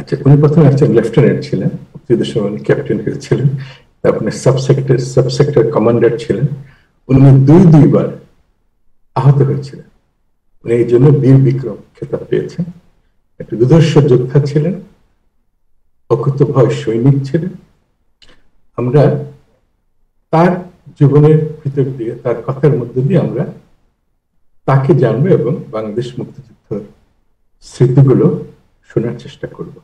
আচ্ছা, উনি প্রথমে একজন লেফটেন্যান্ট ছিলেন, মুক্তিযুদ্ধের সময় উনি ক্যাপ্টেন হয়েছিলেন, তারপরে সাবসেক্টর কমান্ডার ছিলেন। উনি দুইবার আহত হয়েছিলেন। উনি এই জন্য বীর বিক্রম খেতাব পেয়েছেন। একটা দুর্ধর্ষ যোদ্ধা ছিলেন, অকুতোভয় সৈনিক ছিলেন। আমরা তার জীবনের ভিতর দিয়ে, তার কথার মধ্যে দিয়ে আমরা তাকে জানবো এবং বাংলাদেশ মুক্তিযুদ্ধের স্মৃতিগুলো শোনার চেষ্টা করব।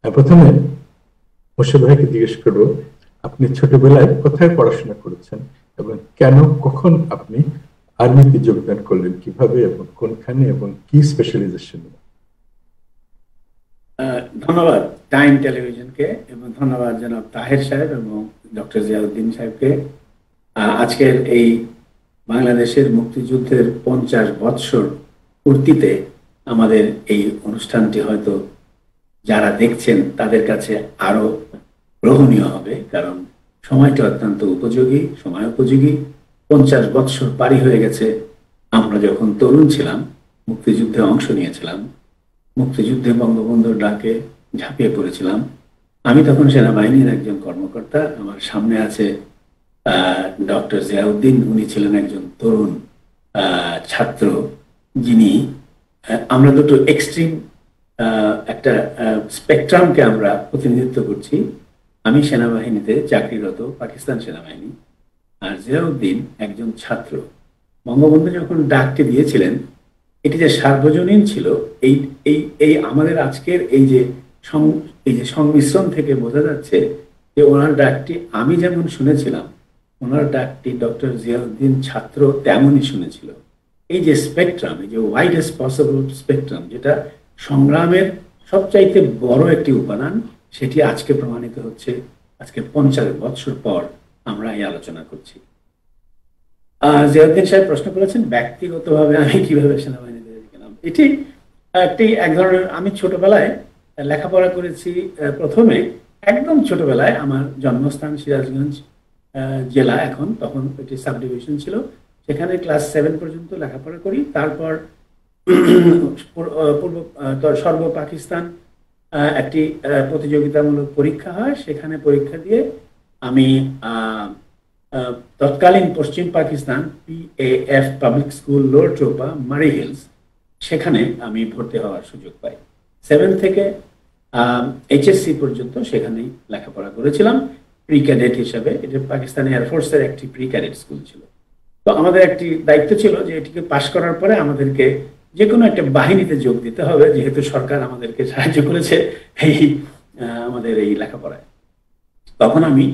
প্রথমে মোশাররফ ভাইকে জিজ্ঞেস করব, আপনি ছোটবেলায় কোথায় পড়াশোনা করেছেন এবং কেন, কখন আপনি আর্মিতে যোগদান করলেন, কিভাবে এবং কোনখানে এবং কি স্পেশালাইজেশন? ধন্যবাদ টাইম টেলিভিশনকে এবং ধন্যবাদ জনাব তাহের সাহেব এবং ডক্টর জিয়াউদ্দিন সাহেবকে। আজকের এই বাংলাদেশের মুক্তিযুদ্ধের 50 বৎসর পূর্তিতে আমাদের এই অনুষ্ঠানটি হয়তো যারা দেখছেন তাদের কাছে আরো গ্রহণীয় হবে, কারণ সময়টা অত্যন্ত উপযোগী, সময় উপযোগী। 50 বৎসর পারি হয়ে গেছে আমরা যখন তরুণ ছিলাম, মুক্তিযুদ্ধে অংশ নিয়েছিলাম, মুক্তিযুদ্ধে বঙ্গবন্ধুর ডাকে ঝাঁপিয়ে পড়েছিলাম। আমি তখন সেনাবাহিনীর একজন কর্মকর্তা, আমার সামনে আছে ডক্টর জিয়াউদ্দিন, উনি ছিলেন একজন তরুণ ছাত্র, যিনি আমরা দুটো এক্সট্রিম একটা স্পেকট্রামকে আমরা প্রতিনিধিত্ব করছি। আমি সেনাবাহিনীতে চাকরিরত, পাকিস্তান সেনাবাহিনী, আর জিয়াউদ্দিন একজন ছাত্র। বঙ্গবন্ধু যখন ডাকটি দিয়েছিলেন, এটি যে সার্বজনীন ছিল, এই এই এই আমাদের আজকের এই যে সংমিশ্রণ থেকে বোঝা যাচ্ছে যে ওনার ডাকটি আমি যেমন শুনেছিলাম, ওনার ডাকটি ডক্টর জিয়াউদ্দিন ছাত্র তেমনই শুনেছিল। এই যে স্পেকট্রাম, এই যে ওয়াইডেস্ট পসিবল স্পেকট্রাম, যেটা সংগ্রামের সবচাইতে বড় একটি উপাদান, সেটি আজকে প্রমাণিত হচ্ছে। আজকে 50 বৎসর পর আমরা এই আলোচনা করছি। জিয়াউদ্দিন সাহেব প্রশ্ন করেছেন ব্যক্তিগতভাবে আমি কিভাবে সেনাবাহিনীতে গেলাম। এটি এক ধরনের, আমি ছোটবেলায় লেখাপড়া করেছি। প্রথমে একদম ছোটবেলায় আমার জন্মস্থান সিরাজগঞ্জ জেলা, এখন তখন এটি সাব ডিভিশন ছিল, সেখানে ক্লাস 7 পর্যন্ত লেখাপড়া করি। তারপর সর্ব পাকিস্তান একটি প্রতিযোগিতামূলক পরীক্ষা হয়, সেখানে পরীক্ষা দিয়ে আমি তৎকালীন পশ্চিম পাকিস্তান PAF পাবলিক স্কুল লোর চোপা মারি হিলস, সেখানে আমি ভর্তি হওয়ার সুযোগ পাই। 7 থেকে HSC পর্যন্ত সেখানেই লেখাপড়া করেছিলাম প্রি ক্যাডেট হিসাবে। এটা পাকিস্তান এয়ারফোর্সের একটি প্রি ক্যাডেট স্কুল ছিল। তো আমাদের একটি দায়িত্ব ছিল যে এটিকে পাশ করার পরে আমাদেরকে যে কোনো একটা বাহিনীতে যোগ দিতে হবে, যেহেতু সরকার আমাদেরকে সাহায্য করেছে এই আমাদের এই লেখাপড়ায়। তখন আমি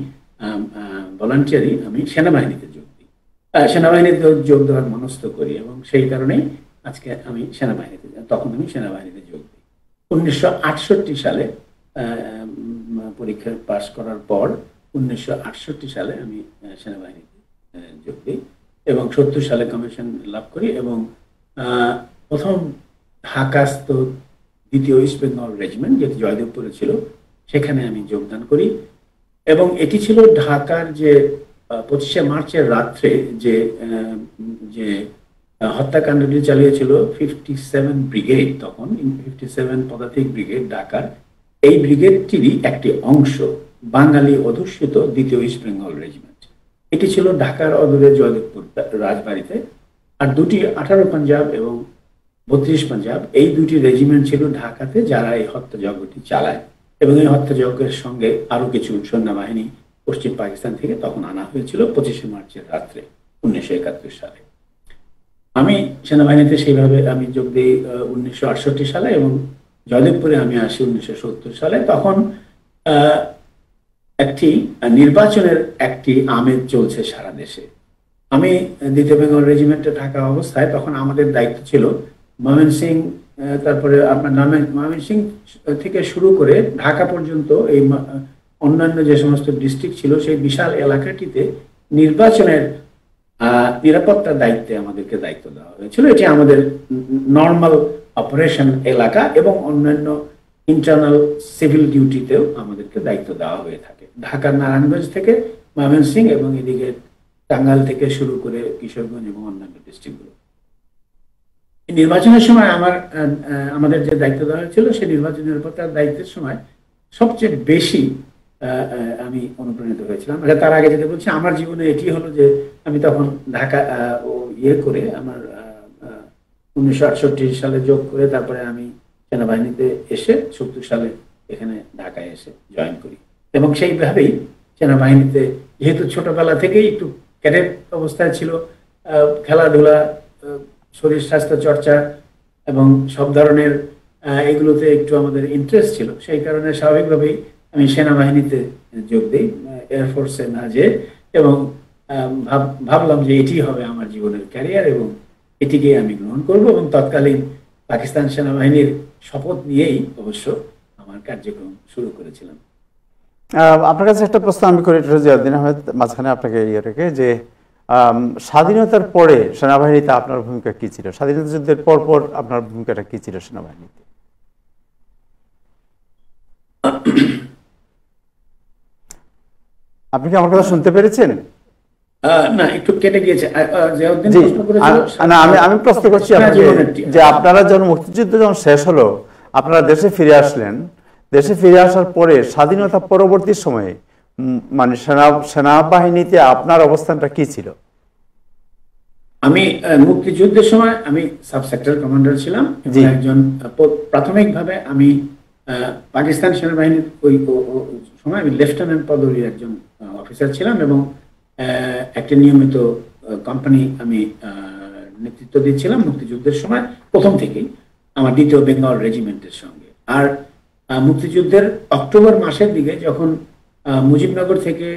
ভলান্টিয়ারি আমি সেনাবাহিনীতে যোগ দিই, সেনাবাহিনীতে যোগ দেওয়ার মনস্থ করি, এবং সেই কারণেই আজকে আমি সেনাবাহিনীতে, তখন আমি সেনাবাহিনীতে যোগ দিই। 1968 সালে পরীক্ষা পাশ করার পর 1968 সালে আমি সেনাবাহিনীতে যোগ দিই এবং 70 সালে কমিশন লাভ করি, এবং প্রথম ঢাকাস্থ 2য় ইস্ট বেঙ্গল রেজিমেন্ট, যেটি জয়দেবপুরে ছিল, সেখানে আমি যোগদান করি। এবং এটি ছিল ঢাকার যে 25শে মার্চের রাত্রে যে হত্যাকাণ্ডটি চালিয়েছিল 57 ব্রিগেড, তখন 57 পদাতিক ব্রিগেড ঢাকার, এই ব্রিগেডটিরই একটি অংশ বাঙালি অধ্যুষিত 2য় ইস্ট বেঙ্গল রেজিমেন্ট। এটি ছিল ঢাকার অদূরে জয়দেবপুর রাজবাড়িতে। আর দুটি 18 পাঞ্জাব এবং 32 পাঞ্জাব, এই দুটি রেজিমেন্ট ছিল ঢাকাতে, যারা এই হত্যাযজ্ঞটি চালায়। এবং এই হত্যাযজ্ঞের সঙ্গে আরো কিছু সৈন্যবাহিনী পশ্চিম পাকিস্তান থেকে তখন আনা হয়েছিল 25শে মার্চের রাত্রে 1971 সালে। আমি সেনাবাহিনীতে সেইভাবে আমি যোগ দিই 1968 সালে, এবং জয়দেবপুরে আমি আসি 1970 সালে। তখন একটি নির্বাচনের একটি আমেজ চলছে সারা দেশে। আমি 2য় বেঙ্গল রেজিমেন্টে থাকা অবস্থায় তখন আমাদের দায়িত্ব ছিল ময়মনসিংহ, তারপরে আপনার ময়মনসিংহ থেকে শুরু করে ঢাকা পর্যন্ত এই অন্যান্য যে সমস্ত ডিস্ট্রিক্ট ছিল, সেই বিশাল এলাকাটিতে নির্বাচনের নিরাপত্তার দায়িত্বে আমাদেরকে দায়িত্ব দেওয়া হয়েছিল। এটি আমাদের নর্মাল অপারেশন এলাকা, এবং অন্যান্য ইন্টারনাল সিভিল ডিউটিতেও আমাদেরকে দায়িত্ব দেওয়া হয়ে থাকে। ঢাকার নারায়ণগঞ্জ থেকে ময়মনসিংহ এবং এদিকে টাঙ্গাইল থেকে শুরু করে কিশোরগঞ্জ এবং অন্যান্য ডিস্ট্রিক্টগুলো। নির্বাচনের সময় আমাদের যে দায়িত্ব দেওয়া হয়েছিল, সেই নির্বাচন নিরাপত্তার দায়িত্বের সময় সবচেয়ে বেশি আমি অনুপ্রাণিত হয়েছিলাম। তার আগে যেটা বলছি, আমার জীবনে এটি হলো যে আমি তখন ঢাকা করে আমার 1968 সালে যোগ করে তারপরে আমি সেনাবাহিনীতে এসে 70 সালে এখানে ঢাকায় এসে জয়েন করি, এবং সেইভাবেই সেনাবাহিনীতে যেহেতু ছোটবেলা থেকেই একটু ক্যাডেট অবস্থায় ছিল, খেলাধুলা, শরীর স্বাস্থ্য চর্চা এবং সব ধরনের এগুলোতে একটু আমাদের ইন্টারেস্ট ছিল, সেই কারণে স্বাভাবিকভাবেই আমি সেনাবাহিনীতে যোগ দিই, এয়ারফোর্সে না যে, এবং ভাবলাম যে এটি হবে আমার জীবনের ক্যারিয়ার এবং এটিকে আমি গ্রহণ করব, এবং তৎকালীন পাকিস্তান সেনাবাহিনীর শপথ নিয়েই অবশ্য আমার কার্যক্রম শুরু করেছিলাম। আপনার কাছে একটা প্রশ্ন আমি করি জিয়াউদ্দিন আহমেদ, মাঝখানে আপনাকে ইয়ে রেখে, যে স্বাধীনতার পরে সেনাবাহিনীতে আপনার ভূমিকা কি ছিল? স্বাধীনতা যুদ্ধের পর আপনার ভূমিকাটা কি ছিল সেনাবাহিনীতে? আপনি কি আমার কথা শুনতে পেরেছেন? না, একটু কেটে গিয়েছে। আমি প্রশ্ন করছি আপনাকে যে আপনারা যখন মুক্তিযুদ্ধ যখন শেষ হলো, আপনারা দেশে ফিরে আসলেন, দেশে ফিরে আসার পরে স্বাধীনতা পরবর্তী সময়ে মানে সেনাবাহিনীতে আপনার অবস্থানটা কি ছিল? আমি মুক্তিযুদ্ধের সময় আমি সাব সেক্টর কমান্ডার ছিলাম, একজন প্রাথমিকভাবে আমি পাকিস্তান সেনাবাহিনীর ওই সময় আমি লেফটেন্যান্ট পদবীর একজন অফিসার ছিলাম, এবং একটা নিয়মিত কোম্পানি আমি নেতৃত্ব দিচ্ছিলাম মুক্তিযুদ্ধের সময় প্রথম থেকেই আমার 2য় বেঙ্গল রেজিমেন্টের সঙ্গে। আর মুক্তিযুদ্ধের অক্টোবর মাসের দিকে যখন মুজিবনগর থেকে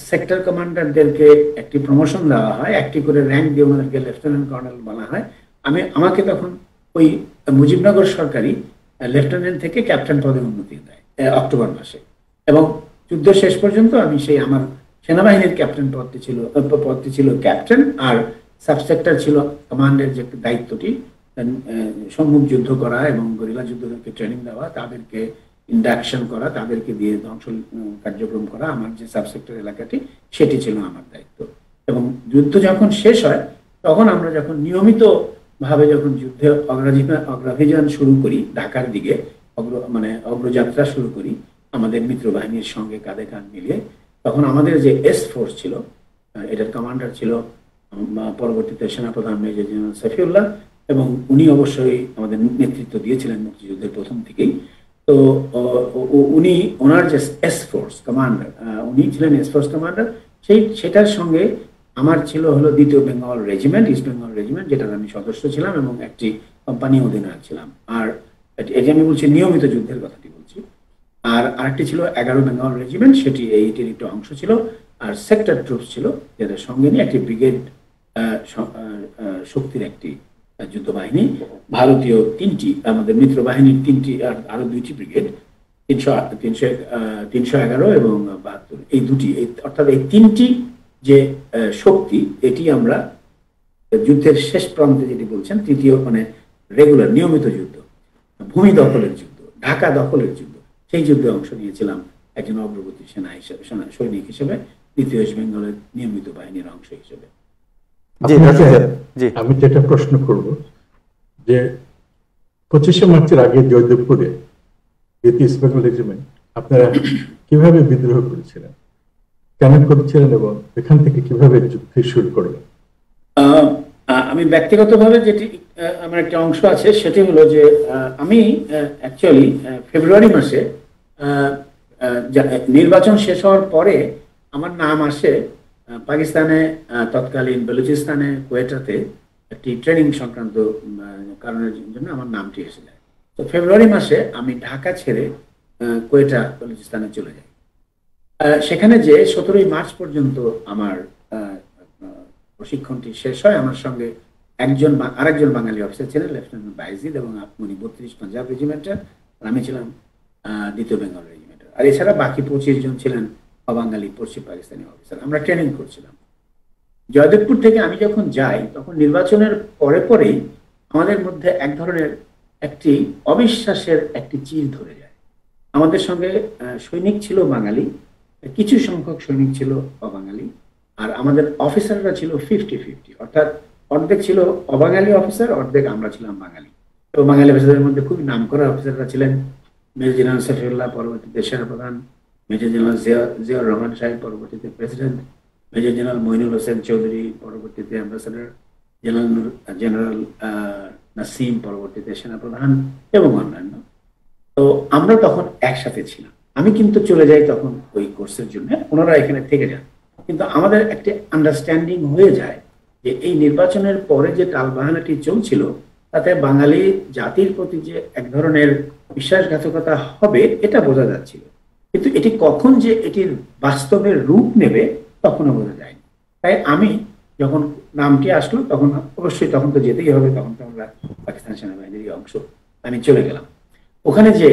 সেক্টর কমান্ডারদেরকে একটি প্রমোশন দেওয়া হয়, একটি করে র্যাঙ্ক দিয়ে ওনাদেরকে লেফটেন্যান্ট কর্নেল বলা হয়, আমাকে তখন ওই মুজিবনগর সরকারি লেফটেন্যান্ট থেকে ক্যাপ্টেন পদে উন্নতি দেয় অক্টোবর মাসে, এবং যুদ্ধ শেষ পর্যন্ত আমি সেই আমার সেনাবাহিনীর ক্যাপ্টেন পদটি ছিল ক্যাপ্টেন, আর সাবসেক্টর ছিল কমান্ডের যে দায়িত্বটি সম্মুখ যুদ্ধ করা এবং গরিলা যুদ্ধকে ট্রেনিং দেওয়া, তাদেরকে ইন্ডাকশন করা, তাদেরকে দিয়ে ধ্বংস কার্যক্রম করা, আমার যে সাবসেক্টর এলাকাটি সেটি ছিল আমার দায়িত্ব। এবং যুদ্ধ যখন শেষ হয় তখন আমরা যখন নিয়মিত ভাবে যখন যুদ্ধে অগ্রাভিযান শুরু করি, ঢাকার দিকে অগ্রযাত্রা শুরু করি আমাদের মিত্র বাহিনীর সঙ্গে কাঁধে কাঁধ মিলিয়ে, তখন আমাদের যে এস ফোর্স ছিল, এটার কমান্ডার ছিল পরবর্তীতে সেনাপ্রধান মেজর জেনারেল সফিউল্লাহ, এবং উনি অবশ্যই আমাদের নেতৃত্ব দিয়েছিলেন মুক্তিযুদ্ধের প্রথম থেকেই। তো উনি ওনার যে এস ফোর্স কমান্ডার, উনি ছিলেন এস ফোর্স কমান্ডার, সেটার সঙ্গে আমার ছিল হলো 2য় Bengal regiment, east Bengal regiment, যেটার আমি সদস্য ছিলাম এবং একটি কোম্পানি অধিনায়ক ছিলাম। আর এটি আমি বলছি নিয়মিত যুদ্ধের কথাটি বলছি। আর আরেকটি ছিল 11 বেঙ্গল রেজিমেন্ট, সেটি এইটির একটি অংশ ছিল, আর সেক্টর ট্রুপস ছিল, যাদের সঙ্গে নিয়ে একটি ব্রিগেড শক্তির একটি যুদ্ধ বাহিনী, ভারতীয় 3টি, আমাদের মিত্র বাহিনীর 3টি, আরো 2টি ব্রিগেড, 311 এবং 72, এই দুটি, অর্থাৎ এই 3টি যে শক্তি, এটি আমরা যুদ্ধের শেষ প্রান্তে যেটি বলছেন তৃতীয়, মানে রেগুলার নিয়মিত যুদ্ধ, ভূমি দখলের যুদ্ধ, ঢাকা দখলের যুদ্ধ, সেই যুদ্ধে অংশ নিয়েছিলাম একজন অগ্রগতি সৈনিক হিসেবে, 2য় ইস্ট বেঙ্গলের নিয়মিত বাহিনীর অংশ হিসেবে। আমি যেটা প্রশ্ন করব যে 25শে মার্চের আগে জয়দেবপুরে 2য় ইস্ট বেঙ্গল রেজিমেন্ট আপনারা কিভাবে বিদ্রোহ করেছিলেন, কেন করেছিলেন, এবং এখান থেকে কিভাবে যুদ্ধ শুরু করলেন? আমি ব্যক্তিগতভাবে যেটি আমার একটা অংশ আছে, সেটি হলো যে আমি অ্যাকচুয়ালি ফেব্রুয়ারি মাসে নির্বাচন শেষ হওয়ার পরে আমার নাম আসে পাকিস্তানে, তৎকালীন বেলুচিস্তানে, কোয়েটাতে একটি ট্রেনিং সংক্রান্ত কারণের জন্য আমার নামটি এসে যায়। তো ফেব্রুয়ারি মাসে আমি ঢাকা ছেড়ে কোয়েটা বেলুচিস্তানে চলে যাই। সেখানে যে 17ই মার্চ পর্যন্ত আমার প্রশিক্ষণটি শেষ হয়। আমার সঙ্গে আরেকজন বাঙালি অফিসার ছিলেন, লেফটেন্যান্ট বাইজিদ, এবং আপনি 32 পাঞ্জাব রেজিমেন্টের, আমি ছিলাম 2য় বেঙ্গল রেজিমেন্টের। আর এছাড়া বাকি 25 জন ছিলেন অবাঙালি পশ্চিম পাকিস্তানি অফিসার। আমরা ট্রেনিং করছিলাম। জয়দেবপুর থেকে আমি যখন যাই, তখন নির্বাচনের পরেই আমাদের মধ্যে এক ধরনের একটি অবিশ্বাসের একটি চির ধরে যায়। আমাদের সঙ্গে সৈনিক ছিল বাঙালি, কিছু সংখ্যক সৈনিক ছিল অবাঙালি, আর আমাদের অফিসাররা ছিল 50-50, অর্থাৎ অর্ধেক ছিল অবাঙালি অফিসার, অর্ধেক আমরা ছিলাম বাঙালি। তো বাঙালি অফিসারদের মধ্যে খুবই নামকরা অফিসাররা ছিলেন মেজর জেনারেল সফিউল্লাহ, পরবর্তীতে সেনাপ্রধান, মেজর জেনারেল জিয়াউর রহমান সাহেব, পরবর্তীতে president, major general Moinul Hossain Chowdhury, পরবর্তীতে অ্যাম্বাসেডর জেনারেল নাসিম, পরবর্তীতে সেনাপ্রধান এবং অন্যান্য। তো আমরা তখন একসাথে ছিলাম। আমি কিন্তু চলে যাই তখন ওই কোর্সের জন্য, ওনারা এখানে থেকে যান। কিন্তু আমাদের একটা আন্ডারস্ট্যান্ডিং হয়ে যায় যে এই নির্বাচনের পরে যে টালবাহানাটি চলছিল তাতে বাঙালি জাতির প্রতি যে এক ধরনের বিশ্বাসঘাতকতা হবে এটা বোঝা যাচ্ছিল, কিন্তু এটি কখন যে এটির বাস্তবের রূপ নেবে তখনও বোঝা যায়নি। তাই আমি যখন নামটি আসলো তখন অবশ্যই তখন তো যেতেই হবে, তখন তো আমরা পাকিস্তান সেনাবাহিনীর অংশ। আমি চলে গেলাম ওখানে, যে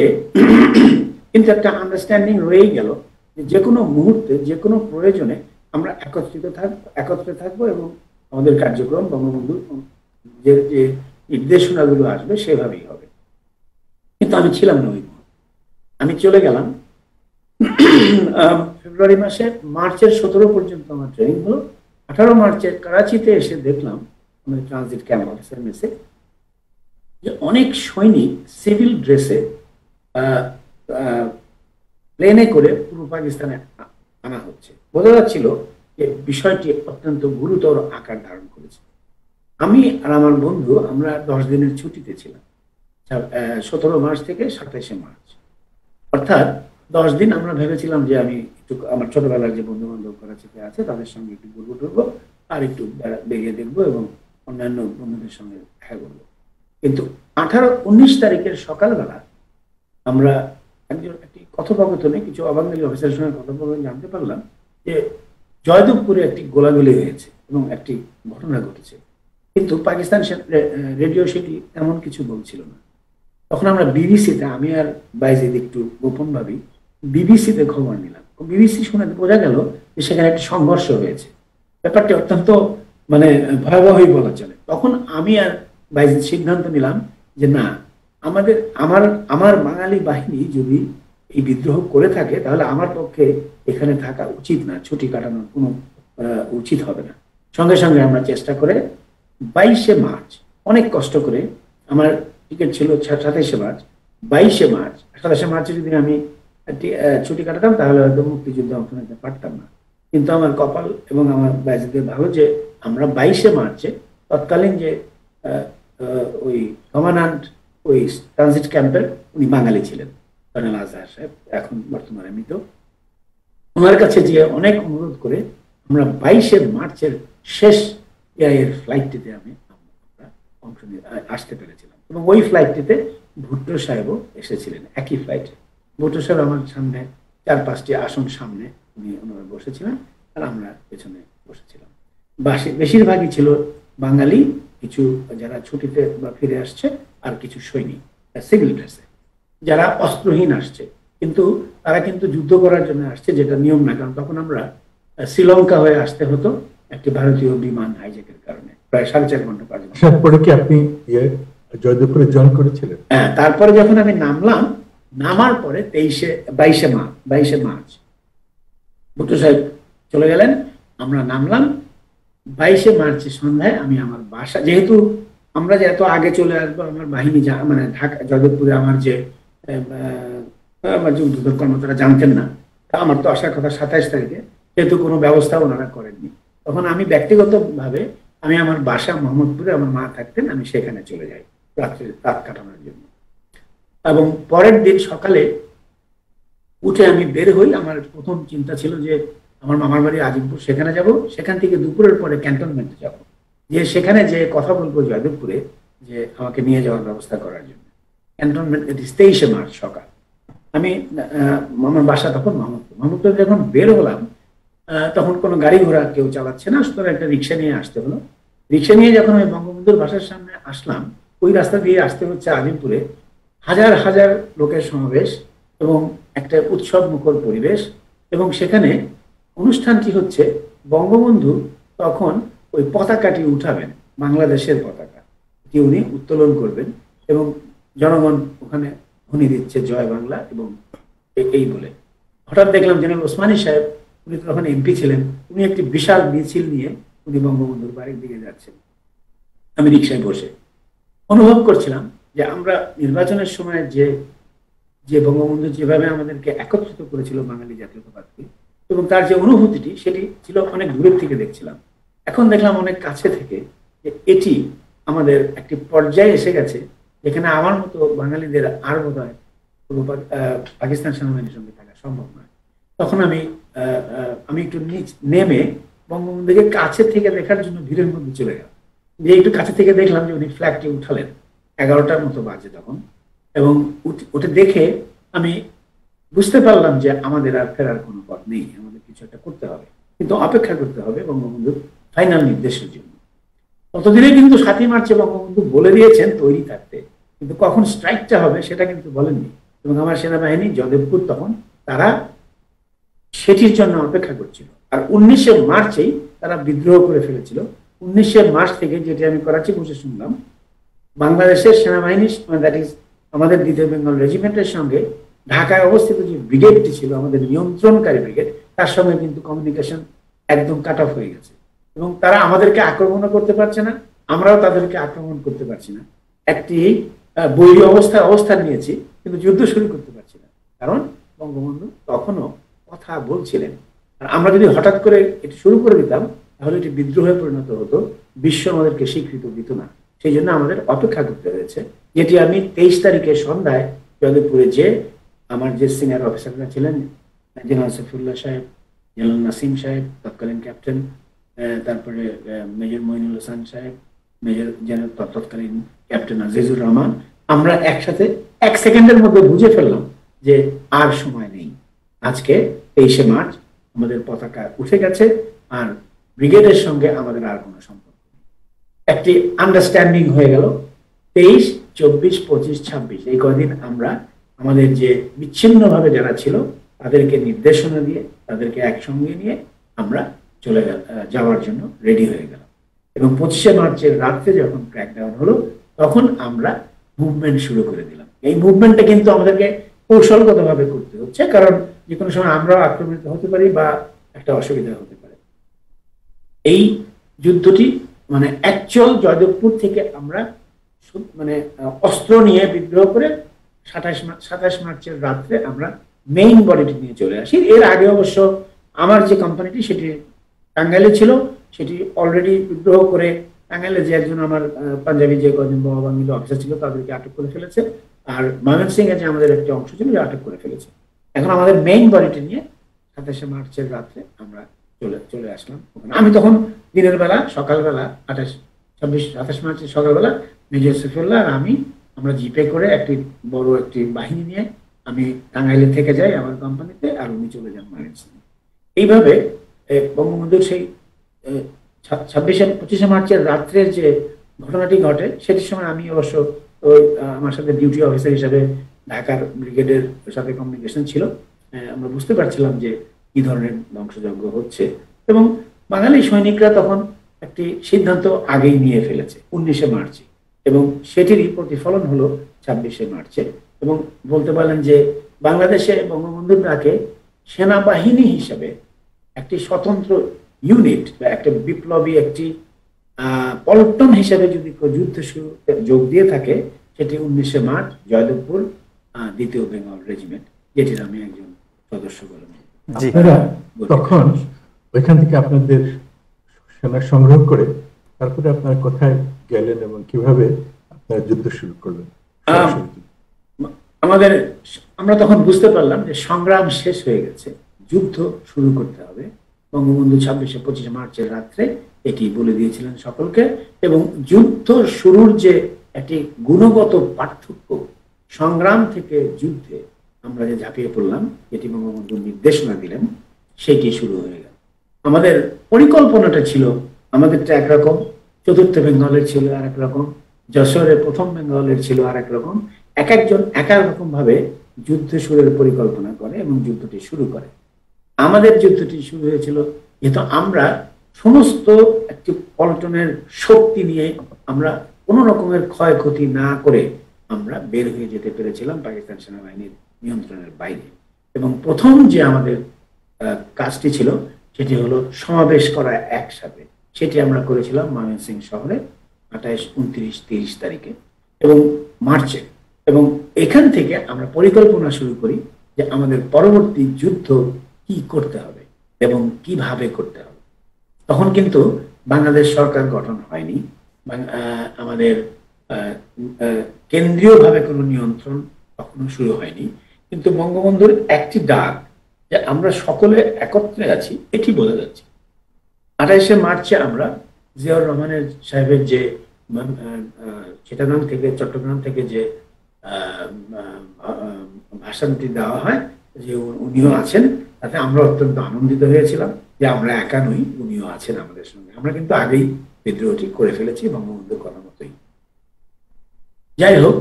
কিন্তু একটা আন্ডারস্ট্যান্ডিং রয়েই গেল যে কোনো মুহূর্তে যে কোনো প্রয়োজনে আমরা একত্রে থাকবো এবং আমাদের কার্যক্রম বঙ্গবন্ধুর যে যে নির্দেশনাগুলো আসবে সেভাবেই হবে। কিন্তু আমি ছিলাম না ওই মুহূর্তে। আমি চলে গেলাম ফেব্রুয়ারি মাসে, মার্চের 17 পর্যন্ত আমার ট্রেনিং হলো। 18 মার্চে করাচিতে এসে দেখলাম আমাদের ট্রানজিট ক্যাম্প অফিসার মেসে যে অনেক সৈনিক সিভিল ড্রেসে প্লেনে করে পূর্ব পাকিস্তানে আনা হচ্ছে। বোঝা যাচ্ছিল যে বিষয়টি অত্যন্ত গুরুতর আকার ধারণ করেছে। আমি আর আমার বন্ধু আমরা 10 দিনের ছুটিতে ছিলাম, 17 মার্চ থেকে 27 মার্চ, অর্থাৎ 10 দিন আমরা ভেবেছিলাম যে আমি একটু আমার ছোটবেলার যে বন্ধু বান্ধব করাচিতে আছে তাদের সঙ্গে একটু ঘুরবো টুরবো আর একটু বেরিয়ে দেখবো এবং অন্যান্য বন্ধুদের সঙ্গে দেখা করবো। কিন্তু 18-19 তারিখের সকালবেলা আমরা একটি কথোপকথনে কিছু অবাঙালি অফিসারের সঙ্গে কথোপকথন জানতে পারলাম যে জয়দেবপুরে একটি গোলাগুলি হয়েছে এবং একটি ঘটনা ঘটেছে, কিন্তু পাকিস্তান রেডিও সেটি এমন কিছু বলছিল না। তখন আমরা বিবিসিতে, আমি আর বাইজিদ একটু গোপন ভাবি বিবিসিতে খবর নিলাম। বিবিসি শুনে বোঝা গেল যে সেখানে একটি সংঘর্ষ হয়েছে। ব্যাপারটি অত্যন্ত মানে ভয়াবহই বলা চলে। তখন আমি আর বাইজিদ সিদ্ধান্ত নিলাম যে না, আমার বাঙালি বাহিনী যদি এই বিদ্রোহ করে থাকে তাহলে আমার পক্ষে এখানে থাকা উচিত না, ছুটি কাটানোর কোনো উচিত হবে না। সঙ্গে সঙ্গে আমরা চেষ্টা করে 22শে মার্চ অনেক কষ্ট করে, আমার টিকিট ছিল 27শে মার্চ, 22শে মার্চ, 27শে মার্চে যদি আমি ছুটি কাটাতাম তাহলে হয়তো মুক্তিযুদ্ধে অংশ নিতে পারতাম না। কিন্তু আমার কপাল এবং আমার বাইজিদের ভালো যে আমরা 22শে মার্চে তৎকালীন যে ওই কমান্ডান্ট ওই ট্রানজিট ক্যাম্পের উনি বাঙালি ছিলেন, কর্নেল আজহার সাহেব, এখন বর্তমানে মৃত, ওনার কাছে যে অনেক অনুরোধ করে আমরা 22শে মার্চের শেষ এর ফ্লাইটটিতে আমরা অংশ নিয়ে আসতে পেরেছিলাম। এবং ওই ফ্লাইটটিতে ভুট্টো সাহেবও এসেছিলেন একই ফ্লাইটে। ভুট্টো সাহেব আমার সামনে 4-5টি আসন সামনে ওনারা বসেছিলেন আর আমরা পেছনে বসেছিলাম। বেশিরভাগই ছিল বাঙালি, কিছু যারা ছুটিতে বা ফিরে আসছে আর কিছু সৈনিক সিভিল ড্রেসে, যারা অস্ত্রহীন আসছে, কিন্তু তারা কিন্তু যুদ্ধ করার জন্য আসছে, যেটা নিয়ম না, কারণ তখন আমরা শ্রীলঙ্কা হয়ে আসতে হতো একটি ভারতীয় বিমান হাইজ্যাকের কারণে, প্রায় 4.5 ঘন্টা কাজ। তারপরে কি আপনি জয়দেবপুরে জয়েন করেছিলেন? হ্যাঁ, তারপরে যখন আমি নামলাম, নামার পরে 22শে মার্চ ভুট্টো সাহেব চলে গেলেন, আমরা নামলাম। 22শে মার্চের সন্ধ্যায় আমি আমার বাসা, যেহেতু আমরা যে এত আগে চলে আসবো, আমার বাহিনী মানে ঢাকা জয়দেবপুরে আমার যে উদ্বোধক কর্মকর্তারা জানতেন না, তা আমার তো আসার কথা 27 তারিখে, যেহেতু কোনো ব্যবস্থা ওনারা করেননি, তখন আমি ব্যক্তিগতভাবে আমি আমার বাসা মোহাম্মদপুরে, আমার মা থাকতেন, আমি সেখানে চলে যাই রাত্রে রাত কাটানোর জন্য। এবং পরের দিন সকালে উঠে আমি বের হই। আমার প্রথম চিন্তা ছিল যে আমার মামার বাড়ি আজিমপুর, সেখানে যাব, সেখান থেকে দুপুরের পরে ক্যান্টনমেন্টে যাব, যে সেখানে যে কথা বলবো জয়দেবপুরে যে আমাকে নিয়ে যাওয়ার ব্যবস্থা করার জন্য। ক্যান্টনমেন্ট 23শে মার্চ সকাল। আমি আমার বাসা তখন মোহাম্মদপুর যখন বের হলাম তখন কোনো গাড়ি ঘোড়া কেউ চালাচ্ছে না, সুতরাং একটা রিক্সা নিয়ে আসতে হলো। রিক্সা নিয়ে যখন আমি বঙ্গবন্ধুর বাসার সামনে আসলাম, ওই রাস্তা দিয়ে আসতে হচ্ছে আজিমপুরে, হাজার হাজার লোকের সমাবেশ এবং একটা উৎসব মুখর পরিবেশ। এবং সেখানে অনুষ্ঠানটি হচ্ছে বঙ্গবন্ধু তখন ওই পতাকাটি উঠাবেন, বাংলাদেশের পতাকা কি উনি উত্তোলন করবেন এবং জনগণ ওখানে ধ্বনি দিচ্ছে জয় বাংলা এবং এই বলে। হঠাৎ দেখলাম জেনারেল ওসমানী সাহেব, উনি তখন এমপি ছিলেন, উনি একটি বিশাল মিছিল নিয়ে উনি বঙ্গবন্ধুর বাড়ির দিকে যাচ্ছেন। আমি রিক্সায় বসে অনুভব করছিলাম যে আমরা নির্বাচনের সময় যে যে বঙ্গবন্ধু যেভাবে আমাদেরকে একত্রিত করেছিল বাঙালি জাতীয়তাবাদকে, এবং তার যে অনুভূতিটি সেটি ছিল অনেক দূরের থেকে দেখছিলাম। এখন দেখলাম অনেক কাছে থেকে যে এটি আমাদের একটি পর্যায়ে এসে গেছে যেখানে আমার মতো বাঙালিদের আর বোধ হয় পাকিস্তান সেনাবাহিনীর সঙ্গে থাকা সম্ভব নয়। তখন আমি একটু নিচ নেমে বঙ্গবন্ধুকে কাছে থেকে দেখার জন্য ভিড়ের মধ্যে চলে গেলাম। যে একটু কাছে থেকে দেখলাম যে উনি ফ্ল্যাগটি উঠালেন, 11টার মতো বাজে তখন, এবং উঠে দেখে আমি বুঝতে পারলাম যে আমাদের আর ফেরার কোনো পথ নেই, আমাদের কিছু একটা করতে হবে, কিন্তু অপেক্ষা করতে হবে বঙ্গবন্ধুর ফাইনাল নির্দেশের জন্য। ততদিনে কিন্তু 7ই মার্চে বঙ্গবন্ধু বলে দিয়েছেন তৈরি থাকতে, কিন্তু কখন স্ট্রাইকটা হবে সেটা কিন্তু বলেননি। এবং আমার সেনাবাহিনী জয়দেবপুর তখন তারা সেটির জন্য অপেক্ষা করছিল। আর 19শে মার্চেই তারা বিদ্রোহ করে ফেলেছিল। 19শে মার্চ থেকে, যেটি আমি করাচি বসে শুনলাম, বাংলাদেশের সেনাবাহিনী দ্যাট ইজ আমাদের দ্বিতীয় বেঙ্গল রেজিমেন্টের সঙ্গে ঢাকায় অবস্থিত যে ব্রিগেডটি ছিল আমাদের নিয়ন্ত্রণকারী ব্রিগেড, তার সঙ্গে কিন্তু কমিউনিকেশন একদম কাট অফ হয়ে গেছে, এবং তারা আমাদেরকে আক্রমণও করতে পারছে না, আমরাও তাদেরকে আক্রমণ করতে পারছি না। একটি বৈরী অবস্থান নিয়েছি, কিন্তু যুদ্ধ শুরু করতে পারছি না, কারণ বঙ্গবন্ধু তখনও কথা বলছিলেন। আর আমরা যদি হঠাৎ করে এটি শুরু করে দিতাম তাহলে এটি বিদ্রোহে পরিণত হতো, বিশ্ব আমাদেরকে স্বীকৃতি দিত না। সেই জন্য আমাদের অপেক্ষা করতে হয়েছে, যেটি আমি 23 তারিখে সন্ধ্যায় জয়দেবপুরে যে আমার যে সিনিয়র অফিসাররা ছিলেন, জেনারেল সফিউল্লাহ সাহেব, জেনারেল নাসিম সাহেব তৎকালীন ক্যাপ্টেন, তারপরে মেজর মইনুল হাসান সাহেব, মেজর জেনারেল তৎকালীন ক্যাপ্টেন আজিজুর রহমান, আমরা একসাথে 1 সেকেন্ডের মধ্যে বুঝে ফেললাম যে আর সময় নেই। আজকে 23শে মার্চ আমাদের পতাকা উঠে গেছে, আর ব্রিগেডের সঙ্গে আমাদের আর কোনো সম্পর্ক নেই। একটি আন্ডারস্ট্যান্ডিং হয়ে গেল। 23, 24, 25, 26 এই কদিন আমরা আমাদের যে বিচ্ছিন্নভাবে যারা ছিল তাদেরকে নির্দেশনা দিয়ে তাদেরকে একসঙ্গে নিয়ে আমরা চলে যাওয়ার জন্য রেডি হয়ে গেলাম। এবং 25শে মার্চের রাত্রে যখন ক্র্যাকডাউন হলো তখন আমরা মুভমেন্ট শুরু করে দিলাম। এই মুভমেন্টটা কিন্তু আমাদেরকে কৌশলগতভাবে করতে হচ্ছে, কারণ যে কোনো সময় আমরাও আক্রমিত হতে পারি বা একটা অসুবিধা হতে পারে। এই যুদ্ধটি মানে অ্যাকচুয়াল জয়দেবপুর থেকে আমরা মানে অস্ত্র নিয়ে বিদ্রোহ করে 27 মার্চের রাত্রে আমরা মেইন বডিটি নিয়ে চলে আসি। এর আগে অবশ্য আমার যে কোম্পানিটি সেটি টাঙ্গাইলে ছিল, সেটি অলরেডি বিদ্রোহ করে টাঙ্গাইলে যে একজন আমার পাঞ্জাবি যে কদিন বাংলা অফিসার ছিল তাদেরকে আটক করে ফেলেছে, আর ময়মনসিংহ এ যে আমাদের একটা অংশ ছিল আটক করে ফেলেছে। এখন আমাদের মেইন বডিটি নিয়ে 27শে মার্চের রাত্রে আমরা চলে আসলাম। আমি তখন দিনের বেলা সকালবেলা 27 মার্চের সকালবেলা মেজর সফিউল্লাহ আর আমরা জিপে করে বড় একটি বাহিনী নিয়ে আমি টাঙ্গাইলে থেকে যাই আমার কোম্পানিতে, আর উনি চলে যান ময়মনসিংহে। এইভাবে বঙ্গবন্ধুর সেই 25শে মার্চের রাত্রের যে ঘটনাটি ঘটে সেটির সময় আমি অবশ্য আমার সাথে ডিউটি অফিসার হিসাবে ঢাকার ব্রিগেডের সাথে কমিউনিকেশন ছিল। আমরা বুঝতে পারছিলাম যে কি ধরনের ধ্বংসযজ্ঞ হচ্ছে, এবং বাঙালি সৈনিকরা তখন একটি সিদ্ধান্ত আগেই নিয়ে ফেলেছে 19শে মার্চে, এবং সেটিরই প্রতিফলন হলো 26শে মার্চে। এবং বলতে পারেন যে বাংলাদেশে বঙ্গবন্ধুর ডাকে সেনাবাহিনী হিসেবে একটি স্বতন্ত্র ইউনিট বা একটা বিপ্লবী একটি পল্টন হিসেবে যদি যুদ্ধ শুরুতে যোগ দিয়ে থাকে সেটি 19শে মার্চ জয়দেবপুর দ্বিতীয় বেঙ্গল রেজিমেন্ট, যেটির আমি একজন সদস্য বলে। তখন ওইখান থেকে আপনাদের সেনা সংগ্রহ করে তারপরে আপনারা কোথায় গেলেন এবং কিভাবে আপনারা যুদ্ধ শুরু করলেন? আমরা তখন বুঝতে পারলাম যে সংগ্রাম শেষ হয়ে গেছে, যুদ্ধ শুরু করতে হবে। বঙ্গবন্ধু 25শে মার্চের রাত্রে এটি বলে দিয়েছিলেন সকলকে, এবং যুদ্ধ শুরুর যে একটি গুণগত পার্থক্য সংগ্রাম থেকে যুদ্ধে আমরা যে ঝাঁপিয়ে পড়লাম, যেটি বঙ্গবন্ধু নির্দেশনা দিলেন, সেটি শুরু হয়ে গেল। আমাদের পরিকল্পনাটা ছিল আমাদেরটা একরকম, চতুর্থ বেঙ্গলের ছিল আর এক রকম, যশোরের প্রথম বেঙ্গলের ছিল আর এক রকম। এক একজন এক এক রকম ভাবে যুদ্ধ শুরুর পরিকল্পনা করে এবং যুদ্ধটি শুরু করে। আমাদের যুদ্ধটি শুরু হয়েছিল যেহেতু আমরা সমস্ত একটি পল্টনের শক্তি নিয়ে আমরা কোনো রকমের ক্ষয়ক্ষতি না করে আমরা বের হয়ে যেতে পেরেছিলাম পাকিস্তান সেনাবাহিনীর নিয়ন্ত্রণের বাইরে। এবং প্রথম যে আমাদের কাজটি ছিল সেটি হলো সমাবেশ করা একসাথে, সেটি আমরা করেছিলাম ময়মনসিংহ শহরে। 28, 29, 30 তারিখে এবং মার্চে। এবং এখান থেকে আমরা পরিকল্পনা শুরু করি যে আমাদের পরবর্তী যুদ্ধ কি করতে হবে এবং কিভাবে করতে হবে। তখন কিন্তু বাংলাদেশ সরকার গঠন হয়নি, আমাদের কেন্দ্রীয়ভাবে কোনো নিয়ন্ত্রণ তখনও শুরু হয়নি, কিন্তু বঙ্গবন্ধুর একটি ডাক যে আমরা সকলে একত্রে আছি এটি বোঝা যাচ্ছে। 28শে মার্চে আমরা জিয়াউর রহমানের সাহেবের যে চিটাগাং থেকে চট্টগ্রাম থেকে যে ভাষণটি দেওয়া হয় যে উনিও আছেন, তাতে আমরা অত্যন্ত আনন্দিত হয়েছিলাম যে আমরা একা নই, উনিও আছেন আমাদের সঙ্গে। আমরা কিন্তু আগেই বিদ্রোহটি করে ফেলেছি বঙ্গবন্ধুর কথা মতোই। যাই হোক,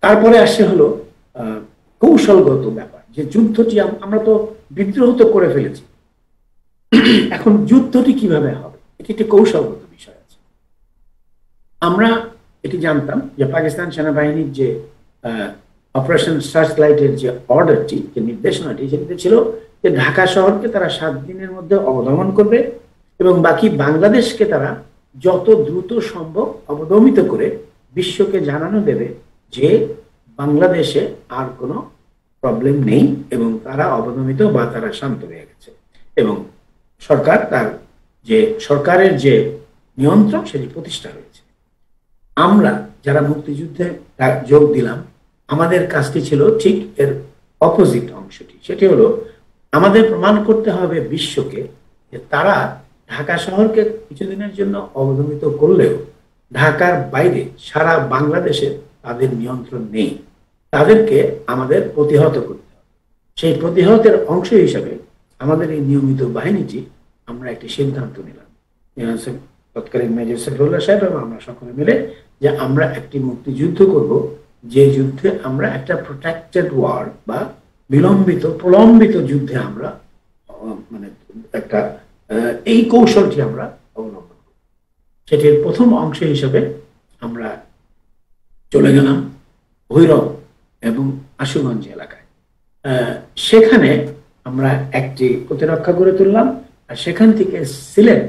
তারপরে আসে হলো কৌশলগত ব্যাপার, যে যুদ্ধটি আমরা তো বিদ্রোহ তো করে ফেলেছি, এখন যুদ্ধটি কিভাবে হবে এটি একটি কৌশলগত বিষয় আছে। আমরা এটি জানতাম যে পাকিস্তান সেনাবাহিনীর যে অপারেশন সার্চ লাইটের যে অর্ডারটি, যে নির্দেশনাটি, সেটিতে ছিল যে ঢাকা শহরকে তারা 7 দিনের মধ্যে অবদমন করবে এবং বাকি বাংলাদেশকে তারা যত দ্রুত সম্ভব অবদমিত করে বিশ্বকে জানানো দেবে যে বাংলাদেশে আর কোনো প্রবলেম নেই এবং তারা অবদমিত বা তারা শান্ত হয়ে গেছে এবং সরকার তার যে সরকারের যে নিয়ন্ত্রণ সেটি প্রতিষ্ঠা হয়েছে। আমরা যারা মুক্তিযুদ্ধে যোগ দিলাম, আমাদের কাজটি ছিল ঠিক এর অপোজিট অংশটি। সেটি হলো আমাদের প্রমাণ করতে হবে বিশ্বকে যে তারা ঢাকা শহরকে কিছুদিনের জন্য অবদমিত করলেও ঢাকার বাইরে সারা বাংলাদেশে তাদের নিয়ন্ত্রণ নেই, তাদেরকে আমাদের প্রতিহত করতে হবে। সেই প্রতিহতের অংশ হিসাবে আমাদের এই নিয়মিত বাহিনীটি আমরা একটি সিদ্ধান্ত নিলাম, তৎকালীন মেজর সাইফুল্লাহ সাহেব এবং আমরা সকলে মিলে, যে আমরা একটি মুক্তিযুদ্ধ করব, যে যুদ্ধে আমরা একটা প্রোটেক্টেড ওয়ার বা প্রলম্বিত যুদ্ধে আমরা মানে একটা এই কৌশলটি আমরা অবলম্বন করব। সেটির প্রথম অংশ হিসেবে আমরা চলে গেলাম ভৈরব এবং আশুগঞ্জ এলাকায়। সেখানে আমরা একটি প্রতিরক্ষা গড়ে তুললাম, আর সেখান থেকে সিলেট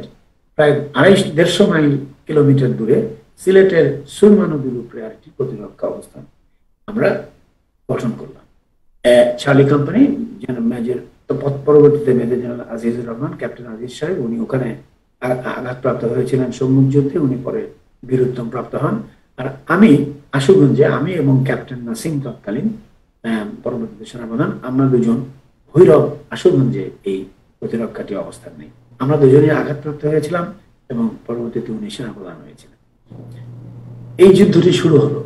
প্রায় 250 মাইল কিলোমিটার দূরে সিলেটের সুরমা নদীর উপরে আরেকটি প্রতিরক্ষা অবস্থান আমরা গঠন করলাম। চার্লি কোম্পানি মেজর, পরবর্তীতে major general Azizur Rahman, captain Aziz সাহেব, উনি ওখানে আঘাতপ্রাপ্ত হয়েছিলেন সম্মুখ যুদ্ধে, উনি পরে বীরোত্তম প্রাপ্ত হন। আর আমি আশুগঞ্জে, আমি এবং ক্যাপ্টেন নাসিম তৎকালীন পরবর্তীতে সেনাপ্রধান, আমরা দুজন ভৈরব আশুগঞ্জে এই প্রতিরক্ষাটি অবস্থান নেই। আমরা দুজনেই আঘাতপ্রাপ্ত হয়েছিলাম এবং পরবর্তীতে উনি সেনাপ্রধান হয়েছিলেন। এই যুদ্ধটি শুরু হলো।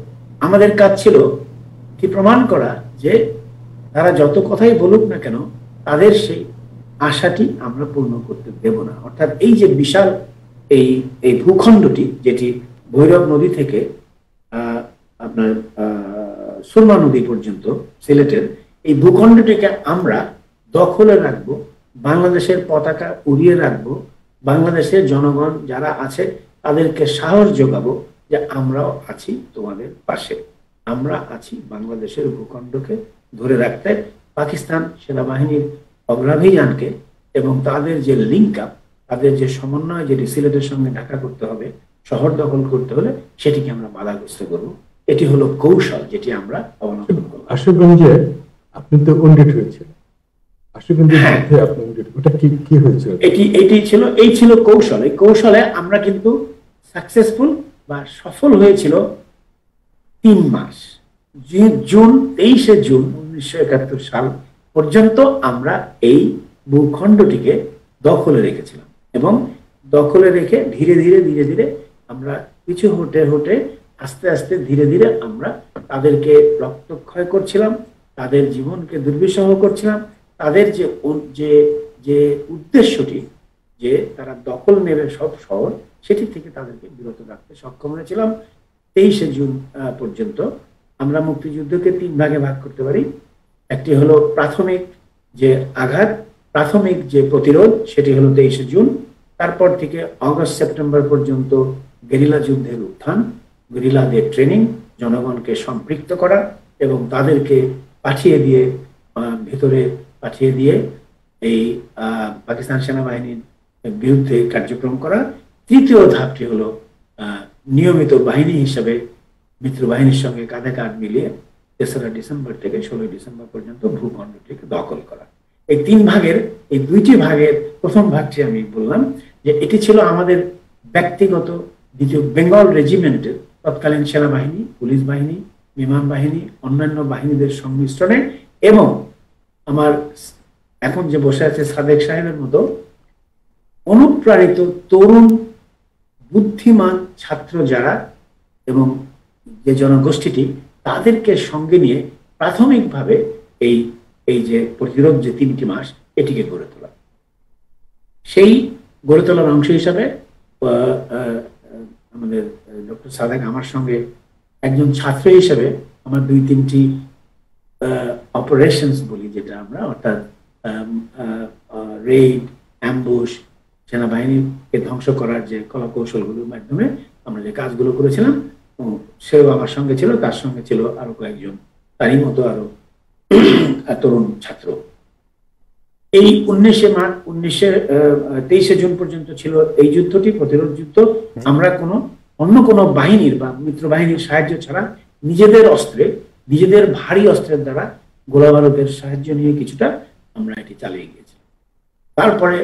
আমাদের কাজ ছিল কি প্রমাণ করা যে তারা যত কথাই বলুক না কেন তাদের সেই আশাটি আমরা পূর্ণ করতে দেব না। অর্থাৎ এই যে বিশাল এই ভূখণ্ডটি, যেটি ভৈরব নদী থেকে আপনার সুরমা নদী পর্যন্ত সিলেটের, এই ভূখণ্ডটিকে আমরা দখলে রাখবো, বাংলাদেশের পতাকা উড়িয়ে রাখবো, বাংলাদেশের জনগণ যারা আছে তাদেরকে সাহস যোগাবো যে আমরাও আছি তোমাদের পাশে, আমরা আছি বাংলাদেশের ভূখণ্ডকে ধরে রাখতে। পাকিস্তান সেনাবাহিনীর অগ্রাভিযানকে এবং তাদের যে লিঙ্ক আপ, তাদের যে সমন্বয়, যেটি সিলেটের সঙ্গে ঢাকা করতে হবে, শহর দখল করতে হলে সেটিকে আমরা বাধাগ্রস্ত করব। এটি হলো কৌশল যেটি আমরা অবলম্বন করব। আশুগঞ্জে আপনি তো উন্ডিট হয়েছিল, আশুগঞ্জের মধ্যে আপনি ওটা কি হয়েছিল? এই ছিল কৌশল। এই কৌশলে আমরা কিন্তু সাকসেসফুল বা সফল হয়েছিল 3 মাস। জুন 23শে জুন 1971 সাল পর্যন্ত আমরা এই ভূখণ্ডটিকে দখলে রেখেছিলাম এবং দখলে রেখে ধীরে ধীরে আমরা কিছু হতে আস্তে আস্তে ধীরে ধীরে আমরা তাদেরকে রক্তক্ষয় করছিলাম, তাদের জীবনকে দুর্বিষহ করছিলাম। তাদের যে উদ্দেশ্যটি, যে তারা দখল নেবে সব শহর, সেটি থেকে তাদেরকে বিরত রাখতে সক্ষম হয়েছিলাম। 23শে জুন পর্যন্ত আমরা মুক্তিযুদ্ধকে 3 ভাগে ভাগ করতে পারি। একটি হলো প্রাথমিক যে আঘাত, প্রাথমিক যে প্রতিরোধ, সেটি হলো 23শে জুন। তারপর থেকে অগস্ট সেপ্টেম্বর পর্যন্ত গেরিলা যুদ্ধের উত্থান, গেরিলাদের ট্রেনিং, জনগণকে সম্পৃক্ত করা এবং তাদেরকে ভেতরে পাঠিয়ে দিয়ে এই পাকিস্তান সেনাবাহিনীর বিরুদ্ধে কার্যক্রম করা। তৃতীয় ধাপটি হলো নিয়মিত বাহিনী হিসাবে মিত্র বাহিনীর সঙ্গে কাঁধে কাঁধ মিলিয়ে 3রা ডিসেম্বর থেকে 16ই ডিসেম্বর পর্যন্ত ভূখণ্ডটিকে দখল করা। এই 3 ভাগের এই 2টি ভাগের প্রথম ভাগটি আমি বললাম যে এটি ছিল আমাদের ব্যক্তিগত, দ্বিতীয় বেঙ্গল রেজিমেন্টের তৎকালীন সেনাবাহিনী, পুলিশ বাহিনী, বিমান বাহিনী, অন্যান্য বাহিনীদের সংমিশ্রণে এবং আমার এখন যে বসে আছে সাদেক সাহেবের মতো অনুপ্রাণিত তরুণ বুদ্ধিমান ছাত্র যারা এবং যে জনগোষ্ঠীটি তাদেরকে সঙ্গে নিয়ে প্রাথমিকভাবে এই যে প্রতিরোধ যে 3টি মাস এটিকে গড়ে তোলা। সেই গড়ে তোলার অংশ হিসাবে আমাদের ডক্টর সাদেক আমার সঙ্গে একজন ছাত্র হিসেবে আমার 2-3টি অপারেশনস বলি যেটা আমরা, অর্থাৎ রেইড, অ্যাম্বুশ, সেনাবাহিনীকে ধ্বংস করার যে কলাকৌশলগুলোর মাধ্যমে আমরা যে কাজগুলো করেছিলাম সেও আমার সঙ্গে ছিল, তার সঙ্গে ছিল আরো কয়েকজন তারই মতো আরো তরুণ ছাত্র। এই 23শে জুন পর্যন্ত ছিল এই যুদ্ধটি, প্রতিরোধ যুদ্ধ। আমরা অন্য কোনো বাহিনীর বা মিত্র বাহিনীর সাহায্য ছাড়া নিজেদের অস্ত্রে, নিজেদের ভারী অস্ত্রের দ্বারা গোলা বারুদের সাহায্য নিয়ে কিছুটা আমরা এটি চালিয়ে গিয়েছিলাম। তারপরে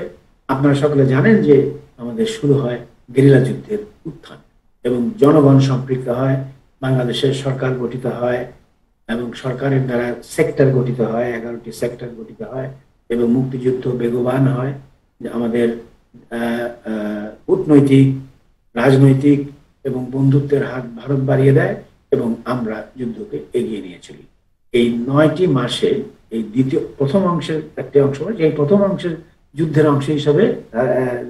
আপনারা সকলে জানেন যে আমাদের শুরু হয় গেরিলা যুদ্ধের উত্থান এবং জনগণ সম্পৃক্ত হয়, বাংলাদেশের সরকার গঠিত হয় এবং সরকারের দ্বারা সেক্টর গঠিত হয়, 11টি সেক্টর গঠিত হয় এবং মুক্তিযুদ্ধ বেগবান হয়। আমাদের কূটনৈতিক, রাজনৈতিক এবং বন্ধুত্বের হাত ভারত বাড়িয়ে দেয় এবং আমরা যুদ্ধকে এগিয়ে নিয়ে চলি। এই 9টি মাসে এই প্রথম অংশের একটি অংশ, এই প্রথম অংশের যুদ্ধের অংশ হিসাবে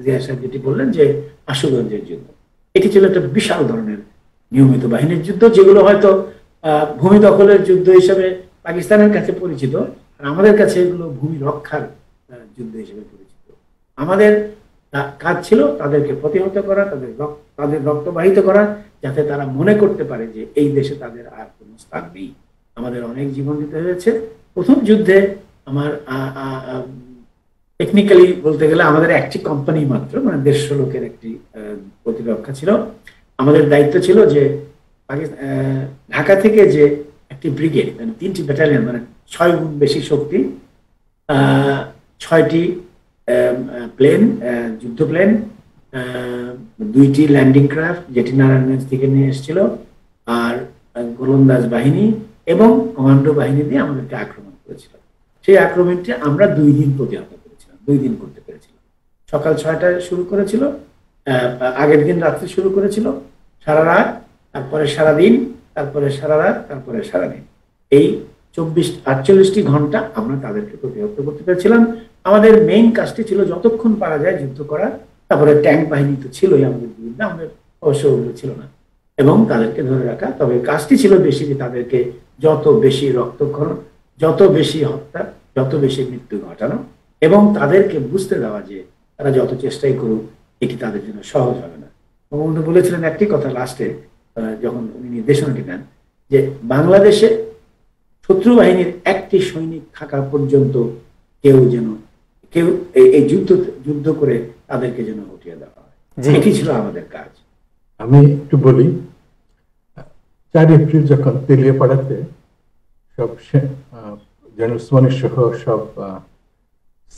জিয়া সাহেব যেটি বললেন যে আশুগঞ্জের যুদ্ধ, এটি ছিল একটা বিশাল ধরনের নিয়মিত বাহিনীর যুদ্ধ, যেগুলো হয়তো ভূমি দখলের যুদ্ধ হিসেবে পাকিস্তানের কাছে পরিচিত, আর আমাদের কাছে এগুলো ভূমি রক্ষার যুদ্ধ হিসেবে পরিচিত। আমাদের কাজ ছিল তাদেরকে প্রতিহত করা, তাদের রক্তবাহিত করা, যাতে তারা মনে করতে পারে যে এই দেশে তাদের আর কোনো স্থান নেই। আমাদের অনেক জীবন দিতে হয়েছে। প্রথম যুদ্ধে আমার টেকনিক্যালি বলতে গেলে আমাদের একটি কোম্পানি মাত্র, মানে 150 লোকের একটি প্রতিরক্ষা ছিল। আমাদের দায়িত্ব ছিল যে ঢাকা থেকে যে একটি ব্রিগেড, মানে 3টি ব্যাটালিয়ন, মানে 6 গুণ বেশি শক্তি, 6টি প্লেন, যুদ্ধ প্লেন, 2টি ল্যান্ডিং ক্রাফট যেটি নারায়ণগঞ্জ থেকে নিয়ে এসেছিল, আর গোলন্দাজ বাহিনী এবং কমান্ডো বাহিনী দিয়ে আমাদেরকে আক্রমণ করেছিল। সেই আক্রমণটি আমরা 2 দিন প্রতিহত করেছিলাম, 2 দিন করতে পেরেছিলাম। সকাল 6টায় শুরু করেছিল, আগের দিন রাত্রে শুরু করেছিল, সারা রাত, তারপরে সারাদিন, তারপরে সারা রাত, তারপরে সারাদিন। এই 48টি ঘন্টা আমরা তাদেরকে প্রতিহত করতে পেরেছিলাম। আমাদের মেইন কাজটি ছিল যতক্ষণ পারা যায় যুদ্ধ করা, তারপরে ট্যাঙ্ক বাহিনী তো ছিলই আমাদের বিরুদ্ধে, আমাদের অবশ্য ওগুলো ছিল না, এবং তাদেরকে ধরে রাখা। তবে কাজটি ছিল বেশি যে তাদেরকে যত বেশি রক্তক্ষরণ, যত বেশি হত্যা, যত বেশি মৃত্যু ঘটানো এবং তাদেরকে বুঝতে দেওয়া যে তারা যত চেষ্টাই করুক এটি তাদের জন্য সহজ হবে না। বঙ্গবন্ধু বলেছিলেন একটি কথা লাস্টে, যখন উনি নির্দেশনাটি দেন, যে বাংলাদেশে শত্রু বাহিনীর একটি সৈনিক থাকা পর্যন্ত কেউ এই যুদ্ধ করে তাদেরকে যেন হটিয়ে দেওয়া হয়। এটি ছিল আমাদের কাজ। আমি একটু বলি, 4 এপ্রিল যখন তেলিয়াপাড়াতে সব জেনারেল ওসমানী সহ সব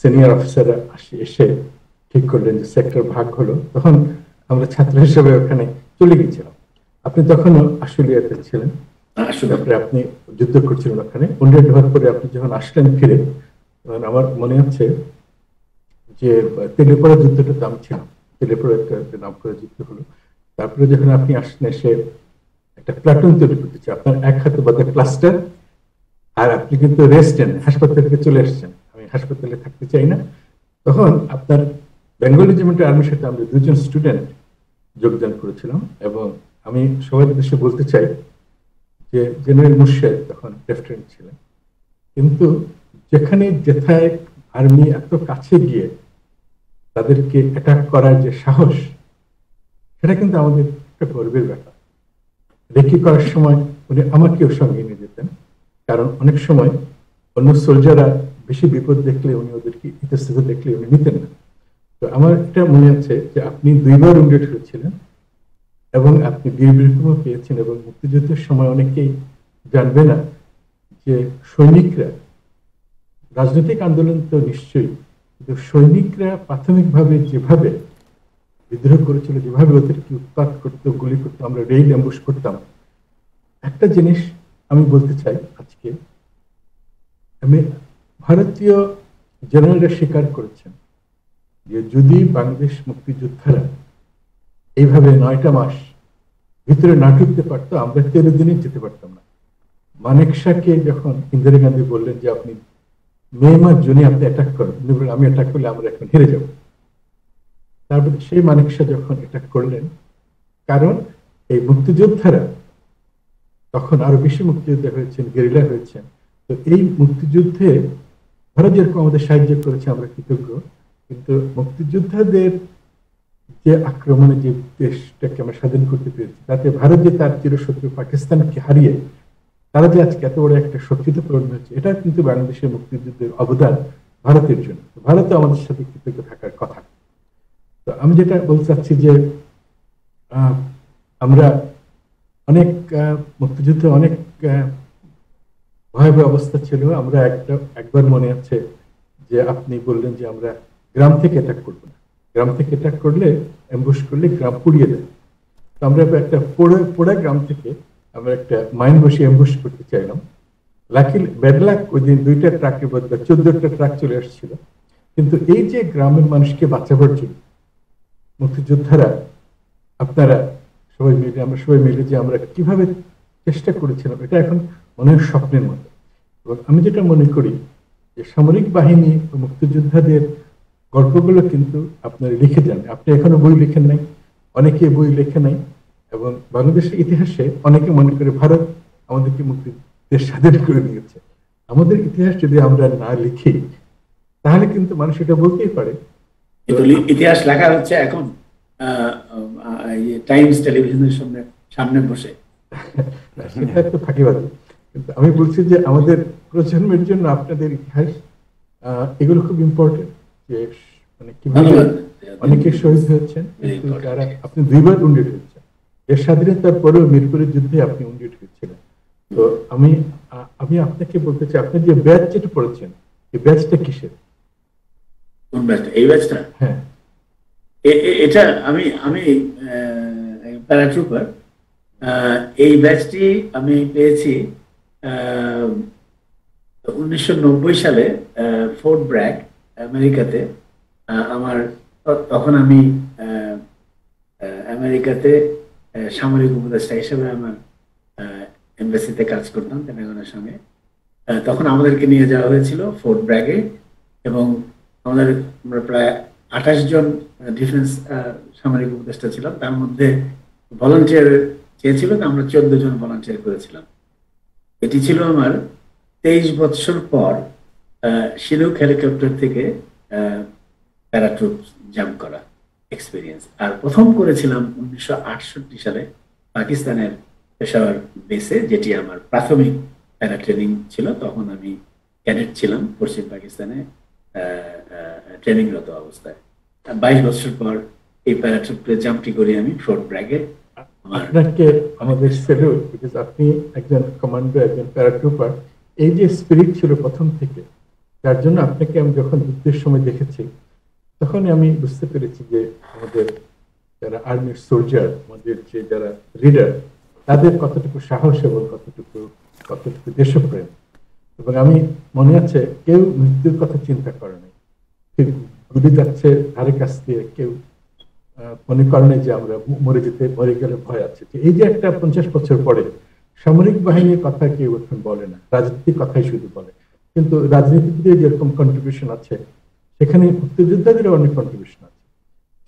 সিনিয়র অফিসাররা এসে ঠিক করলেন যে সেক্টর ভাগ হলো, তখন আমরা ছাত্র হিসেবে ওখানে চলে গেছিলাম। আপনি তখন আশুলিয়াতে ছিলেন, তারপরে আপনি যুদ্ধ করছিলেন ওখানে। 15 হওয়ার পরে আপনি যখন আসলেন ফিরে, তখন আমার মনে হচ্ছে যে তেলিয়াপাড়া যুদ্ধটা তো আমি ছিলাম, তেলিয়াপাড়া একটা নাম করে যুদ্ধ হলো। তারপরে যখন আপনি আসলেন, এসে একটা প্লাটুন তৈরি করতেছে, আপনার এক হাতে বাঁধা ক্লাস্টার, আর আপনি কিন্তু রেস্টেন হাসপাতাল থেকে চলে আসছেন, আমি হাসপাতালে থাকতে চাই না। তখন আপনার বেঙ্গল রেজিমেন্টের আর্মির সাথে আমরা 2 জন স্টুডেন্ট যোগদান করেছিলাম। এবং আমি সবার উদ্দেশ্যে বলতে চাই যে জেনারেল মুর্শেদ তখন লেফটেন্যান্ট ছিলেন, কিন্তু যেখানে যেথায় আর্মি এত কাছে গিয়ে তাদেরকে অ্যাটাক করার যে সাহস, সেটা কিন্তু আমাদের একটা গর্বের ব্যাপার। রেকি করার সময় উনি আমাকেও সঙ্গে নিয়ে যেতেন, কারণ অনেক সময় অন্য সোলজাররা বেশি বিপদ দেখলে উনি ওদেরকে ইতস্তত দেখলে উনি নিতেন না। তো আমার এটা মনে আছে যে আপনি 2 বার উইন্ডেড হয়েছিলেন, এবং আপনি বীর বিক্রমও পেয়েছেন। এবং মুক্তিযুদ্ধের সময় অনেকেই জানবে না যে সৈনিকরা, রাজনৈতিক আন্দোলন তো নিশ্চয়ই, কিন্তু সৈনিকরা প্রাথমিকভাবে যেভাবে বিদ্রোহ করেছিল, যেভাবে ওদেরকে উৎপাত করতো, গুলি করতো, আমরা রেইড অ্যাম্বুশ করতাম। একটা জিনিস আমি বলতে চাই আজকে, আমি ভারতীয় জেনারেলরা স্বীকার করেছেন যে যদি বাংলাদেশ মুক্তিযোদ্ধারা এইভাবে 9টা মাস ভিতরে না ঢুকতে পারতো, আমরা 13 দিনে যেতে পারতাম না। মানেকশাকে যখন ইন্দিরা গান্ধী বললেন যে আপনি মে মাস জুনে আপনি অ্যাটাক করেন, উনি বললেন আমি অ্যাটাক করলে আমরা এখন হেরে যাব। তারপরে সেই মানেকশা যখন অ্যাটাক করলেন, কারণ এই মুক্তিযোদ্ধারা তখন আরো বেশি মুক্তিযোদ্ধা হয়েছেন, গেরিলা হয়েছেন। তো এই মুক্তিযুদ্ধে ভারত যেরকম আমাদের সাহায্য করেছে, আমরা কৃতজ্ঞ, কিন্তু মুক্তিযোদ্ধাদের যে আক্রমণে যে দেশটাকে আমরা স্বাধীন করতে পেরেছি, তাতে ভারত যে তার চিরশত্রু পাকিস্তানকে হারিয়ে তারা যে আজকে এত বড় একটা শক্তিতে পরিণত হয়েছে, এটা কিন্তু বাংলাদেশের মুক্তিযুদ্ধের অবদান ভারতের জন্য। ভারতও আমাদের সাথে কৃতজ্ঞ থাকার কথা। তো আমি যেটা বলতে চাচ্ছি যে আমরা অনেক মুক্তিযুদ্ধে অনেক ভয়াবহ অবস্থা ছিল। আমরা একবার মনে আছে যে আপনি বললেন যে আমরা গ্রাম থেকে অ্যাটাক করবো না, গ্রাম থেকে অ্যাটাক করলে অ্যাম্বুশ করলে গ্রাম পুড়িয়ে দেয়। তো আমরা একটা পোড়া গ্রাম থেকে আমরা একটা মাইন বসিয়ে অ্যাম্বুশ করতে চাইলাম। লাকিলি ব্যাড লাক, ওই দিন 2টা ট্রাকের বদলে 14টা ট্রাক চলে আসছিল। কিন্তু এই যে গ্রামের মানুষকে বাঁচাবার জন্য মুক্তিযোদ্ধারা, আপনারা সবাই মিলে, আমরা সবাই মিলে যে আমরা কিভাবে চেষ্টা করেছিলাম, এটা এখন মনে হয় স্বপ্নের মতো। এবং আমি যেটা মনে করি যে সামরিক বাহিনী ও মুক্তিযোদ্ধাদের গল্পগুলো কিন্তু আপনারা লিখে যান। আপনি এখনো বই লিখেন নাই, অনেকে বই লেখে নাই। এবং বাংলাদেশের ইতিহাসে অনেকে মনে করে ভারত আমাদেরকে দেশ স্বাধীন করে দিয়েছে। আমাদের ইতিহাস যদি আমরা না লিখি, তাহলে কিন্তু মানুষ এটা বলতেই পারে। ইতিহাস লেখা হচ্ছে এখন টাইমস টেলিভিশনের সামনে বসে, সেটা একটু ফাঁকিবাজি। কিন্তু আমি বলছি যে আমাদের প্রজন্মের জন্য আপনাদের ইতিহাস এগুলো খুব ইম্পর্টেন্ট। যে মানে কিভাবে অনেকে শহীদ হয়েছেন, কিন্তু যারা আপনি 2বার উন্ডেড হয়েছেন, এর স্বাধীনতার পরেও মিরপুরের যুদ্ধে আপনি উন্ডেড হয়েছিলেন। তো আমি আপনাকে বলতে চাই, আপনি যে ব্যাচ যেটা পড়েছেন, এই ব্যাচটা কিসের? কোন ব্যাচটা? এই ব্যাচটা? হ্যাঁ, এটা আমি প্যারাট্রুপার। এই ব্যাচটি আমি পেয়েছি 1990 সালে ফোর্ট ব্র্যাগ, আমেরিকাতে। আমার তখন আমি আমেরিকাতে সামরিক উপদেষ্টা হিসেবে আমার এমবাসিতে কাজ করতাম পেন্টাগনের সঙ্গে। তখন আমাদেরকে নিয়ে যাওয়া হয়েছিল ফোর্ট ব্র্যাগে, এবং আমরা প্রায় 28 জন ডিফেন্স সামরিক উপদেষ্টা ছিলাম। তার মধ্যে ভলান্টিয়ার চেয়েছিল, আমরা 14 জন ভলান্টিয়ার করেছিলাম। এটি ছিল আমার 23 বছর পর শিলুক হেলিকপ্টার থেকে প্যারাট্রুপ জাম্প করা এক্সপিরিয়েন্স। আর প্রথম করেছিলাম 1968 সালে পাকিস্তানের পেশাওয়ার বেসে, যেটি আমার প্রাথমিক প্যারা ট্রেনিং ছিল। তখন আমি ক্যাডেট ছিলাম পশ্চিম পাকিস্তানে ট্রেনিংরত অবস্থায়। 22 বছর পর এই প্যারাট্রুপে জাম্পটি করি আমি ফোর্ট ব্র্যাগে। আপনাকে আমাদের স্যালুট, বিকজ আপনি একজন কমান্ডার, একজন প্যারাট্রুপার। এই যে স্পিরিট ছিল প্রথম থেকে, যার জন্য আপনাকে আমি যখন যুদ্ধের সময় দেখেছি, তখনই আমি বুঝতে পেরেছি যে আমাদের যারা আর্মির সোলজার, আমাদের যে যারা লিডার, তাদের কতটুকু সাহস এবং কতটুকু দেশপ্রেম। এবং আমি মনে আছে কেউ মৃত্যুর কথা চিন্তা করে নাই, গুলি যাচ্ছে ধারে কাছ দিয়ে, কেউ মনে করে নাই যে আমরা মরে গেলে ভয় আছে। এই যে একটা 50 বছর পরে সামরিক বাহিনীর কথা কেউ এখন বলে না, রাজনীতির কথাই শুধু বলে। কিন্তু রাজনীতিতে যেরকম কন্ট্রিবিউশন আছে, সেখানে মুক্তিযোদ্ধাদেরও অনেক কন্ট্রিবিউশন আছে।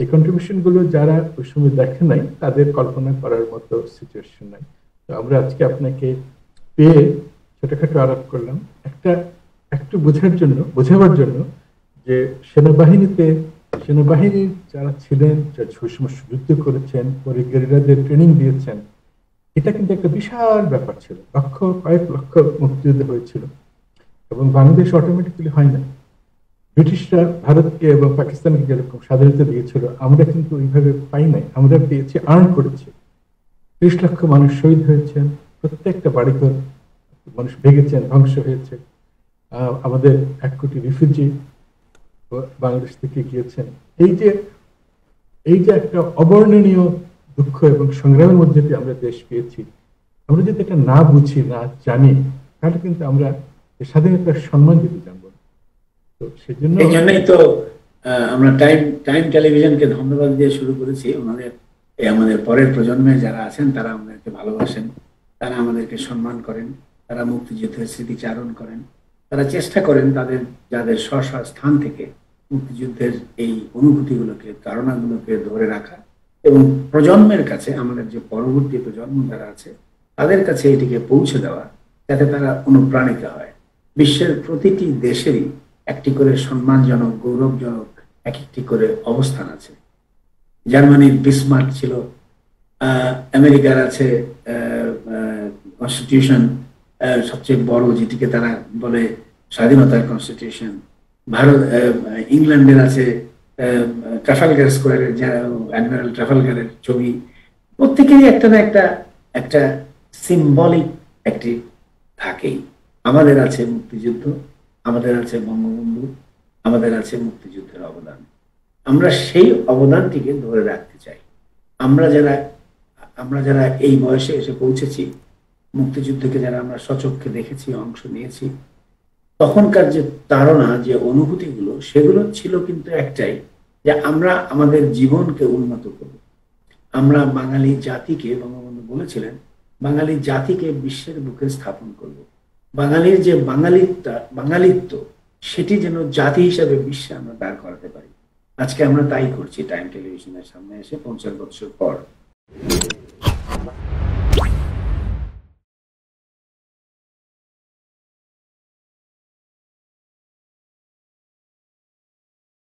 এই কন্ট্রিবিউশন গুলো যারা ওই সময় দেখে নাই, তাদের কল্পনা করার মতো সিচুয়েশন নাই। তো আমরা আজকে আপনাকে পেয়ে ছোটখাটো আলাপ করলাম, একটু বোঝাবার জন্য যে সেনাবাহিনীর যারা ছিলেন, যারা যুদ্ধ করেছেন, পরে গেরিলাদের ট্রেনিং দিয়েছেন, এটা কিন্তু একটা বিশাল ব্যাপার ছিল। কয়েক লক্ষ মুক্তিযুদ্ধ হয়েছিল, এবং বাংলাদেশ অটোমেটিক্যালি হয় না। ব্রিটিশরা ভারতকে এবং পাকিস্তানকে যেরকম স্বাধীনতা দিয়েছিল, আমরা কিন্তু ওইভাবে পাই নাই। আমরা পেয়েছি, আর্ন করেছি। 30 লক্ষ মানুষ শহীদ হয়েছেন, প্রত্যেকটা বাড়িঘর মানুষ ভেঙেছেন, ধ্বংস হয়েছে। আমাদের 1 কোটি রিফিউজি বাংলাদেশ থেকে গিয়েছেন। এই যে একটা অবর্ণনীয় দুঃখ এবং সংগ্রামের মধ্যে দিয়ে আমরা দেশ পেয়েছি, আমরা যদি এটা না বুঝি, না জানি, তাহলে কিন্তু আমরা স্বাধীনতার সম্মান দিতে জানবো। তো সেজন্য এই জন্যই তো আমরা টাইম টেলিভিশনকে ধন্যবাদ দিয়ে শুরু করেছি। আমাদের পরের প্রজন্মে যারা আছেন তারা আমাদেরকে ভালোবাসেন, তারা আমাদেরকে সম্মান করেন, তারা মুক্তিযুদ্ধের স্মৃতিচারণ করেন, তারা চেষ্টা করেন যাদের স্ব স্থান থেকে মুক্তিযুদ্ধের এই অনুভূতিগুলোকে, ধারণাগুলোকে ধরে রাখা এবং প্রজন্মের কাছে, আমাদের যে পরবর্তী প্রজন্ম যারা আছে তাদের কাছে এটিকে পৌঁছে দেওয়া, যাতে তারা অনুপ্রাণিত হয়। বিশ্বের প্রতিটি দেশেরই একটি করে সম্মানজনক, গৌরবজনক একটি করে অবস্থান আছে। জার্মানির বিসমার্ক ছিল, আমেরিকার আছে কনস্টিটিউশন, সবচেয়ে বড়, যেটিকে তারা বলে স্বাধীনতার কনস্টিটিউশন। ইংল্যান্ডের আছে ট্রাফালগার স্কোয়ারের, অ্যাডমিরাল ট্রাফালগারের ছবি। প্রত্যেকেরই একটা না একটা সিম্বলিক একটি থাকেই। আমাদের আছে মুক্তিযুদ্ধ, আমাদের আছে বঙ্গবন্ধু, আমাদের আছে মুক্তিযুদ্ধের অবদান। আমরা সেই অবদানটিকে ধরে রাখতে চাই। আমরা যারা এই বয়সে এসে পৌঁছেছি, মুক্তিযুদ্ধকে যারা আমরা সচক্ষে দেখেছি, অংশ নিয়েছি, তখনকার যে তাড়না, যে অনুভূতিগুলো, সেগুলো ছিল কিন্তু একটাই, যে আমরা আমাদের জীবনকে উন্নত করব। আমরা বাঙালি জাতিকে, বঙ্গবন্ধু বলেছিলেন, বাঙালি জাতিকে বিশ্বের বুকে স্থাপন করব। বাঙালির যে বাঙালিত্ব, সেটি যেন জাতি হিসাবে বিশ্বে আমরা দাঁড় করাতে পারি। আজকে আমরা তাই করছি টাইম টেলিভিশনের সামনে এসে 50 বছর পর।